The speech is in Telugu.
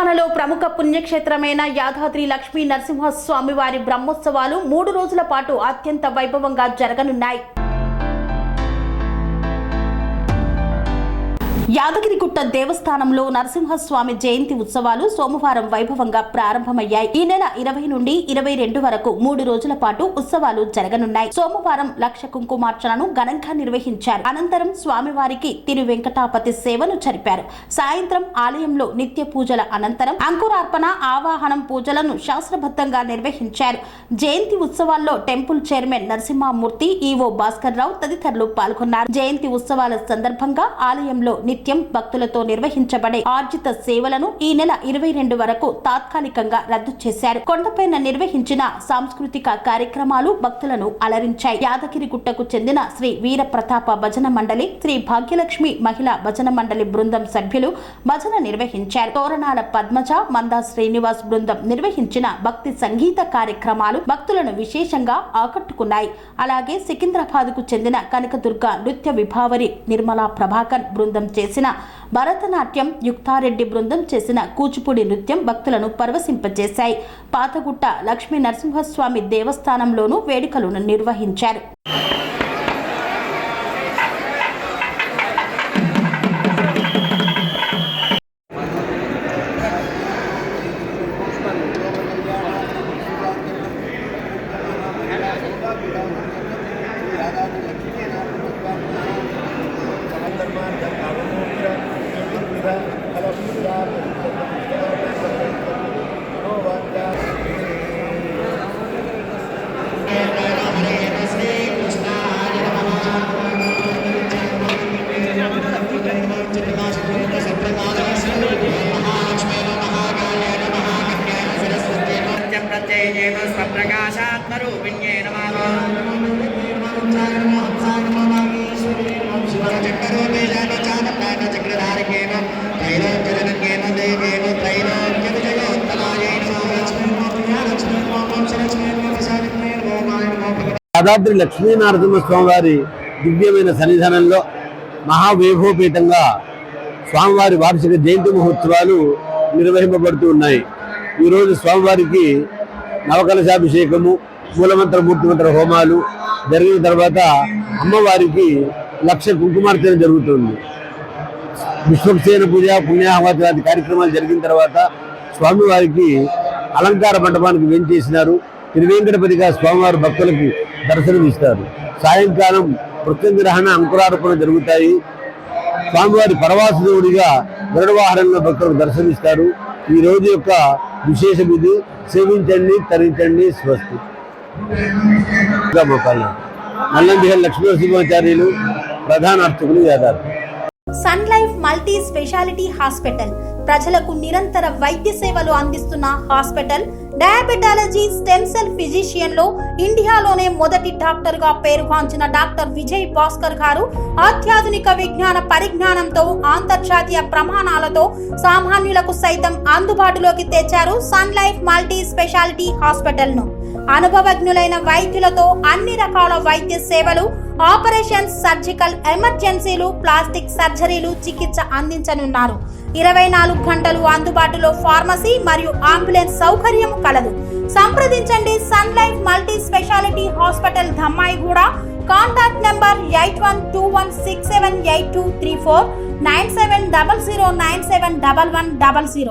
తెలంగాణలో ప్రముఖ పుణ్యక్షేత్రమైన యాదాద్రి లక్ష్మీ నరసింహస్వామి వారి బ్రహ్మోత్సవాలు 3 రోజుల పాటు అత్యంత వైభవంగా జరగనున్నాయి. యాదగిరిగుట్ట దేవస్థానంలో నరసింహస్వామి జయంతి ఉత్సవాలు సోమవారం వైభవంగా ప్రారంభమయ్యాయి. ఈ నెల 20 నుండి 22 వరకు 3 రోజుల పాటు ఉత్సవాలు జరగనున్నాయి. సోమవారం లక్ష కుంకుమార్చనను ఘనంగా నిర్వహించారు. అనంతరం స్వామివారికి తిరు వెంకటాపతి సేవను జరిపారు. సాయంత్రం ఆలయంలో నిత్య పూజల అనంతరం అంకురార్పణ, ఆవాహనం పూజలను శాస్త్రబద్ధంగా నిర్వహించారు. జయంతి ఉత్సవాల్లో temple chairman Narasimhamurthy, EO Bhaskar Rao తదితరులు పాల్గొన్నారు. జయంతి ఉత్సవాల సందర్భంగా ఆలయంలో నిత్యం భక్తులతో నిర్వహించబడే ఆర్జిత సేవలను ఈ నెల 22 వరకు తాత్కాలికంగా రద్దు చేశారు. కొండపైన నిర్వహించిన సాంస్కృతిక కార్యక్రమాలు భక్తులను అలరించాయి. యాదగిరిగుట్టకు చెందిన శ్రీ వీర ప్రతాప భజన మండలి, శ్రీ భాగ్యలక్ష్మి మహిళా భజన మండలి బృందం సభ్యులు భజన నిర్వహించారు. తోరణాల పద్మజ, మందా శ్రీనివాస్ బృందం నిర్వహించిన భక్తి సంగీత కార్యక్రమాలు భక్తులను విశేషంగా ఆకట్టుకున్నాయి. అలాగే సికింద్రాబాద్ కు చెందిన కనకదుర్గ నృత్య విభావరి నిర్మలా ప్రభాకర్ బృందం చేసిన భరతనాట్యం, యుక్తారెడ్డి బృందం చేసిన కూచిపూడి నృత్యం భక్తులను పరవశింపజేశాయి. పాతగుట్ట లక్ష్మీ నరసింహస్వామి దేవస్థానంలోనూ వేడుకలను నిర్వహించారు. యాదాద్రి లక్ష్మీ నరసింహస్వామి వారి దివ్యమైన సన్నిధానంలో మహావైభవపేతంగా స్వామివారి వార్షిక జయంతి మహోత్సవాలు నిర్వహింపబడుతూ ఉన్నాయి. ఈరోజు స్వామివారికి నవకలశాభిషేకము, మూలమంత్ర మూర్తిమంత్ర హోమాలు జరిగిన తర్వాత అమ్మవారికి లక్ష కుంకుమార్చన జరుగుతుంది. విశ్వక్సేన పూజ, పుణ్యాహవాతి కార్యక్రమాలు జరిగిన తర్వాత స్వామివారికి అలంకార మండపానికి వేంచేసినారు. తిరువేంకటపతిగా స్వామివారి భక్తులకు దర్శనమిస్తారు. సాయంకాలం ప్రత్యంగ్రహణ, అంకురార్పణ జరుగుతాయి. స్వామివారి పరవాసుదేవుడిగా గరుడవాహనంలో భక్తులకు దర్శనమిస్తారు. ఈ రోజు యొక్క విశేష విధి సేవించండి, తరించండి, స్వస్తి. నల్లందిహల్ లక్ష్మీనరసింహాచార్యులు ప్రధాన అర్చకులు Yadadri. Sun Life multi speciality hospital ప్రజలకు నిరంతర వైద్య సేవలు అందిస్తున్న hospital. Diabetology, stem cell physician లో ఇండియాలోనే మొదటి డాక్టర్ గా పేరుగాంచిన డాక్టర్ విజయ్ భాస్కర్ గారు అత్యాధునిక విజ్ఞాన పరిజ్ఞానంతో అంతర్జాతీయ ప్రమాణాలతో సామాన్యులకు సైతం అందుబాటులోకి తెచ్చారు Sun Life multi speciality hospital ను. అనుభవజ్ఞులైన వైద్యులతో అన్ని రకాల వైద్య సేవలు, ఆపరేషన్స్, సర్జికల్ ఎమర్జెన్సీలు, ప్లాస్టిక్ సర్జరీలు, చికిత్స అందించనున్నారు. 24 గంటలు అందుబాటులో ఫార్మసీ మరియు అంబులెన్స్ సౌకర్యం కలదు. సంప్రదించండి Sun Life multi speciality hospital, Dammaiguda. Contact number 8121678234, 9700971100.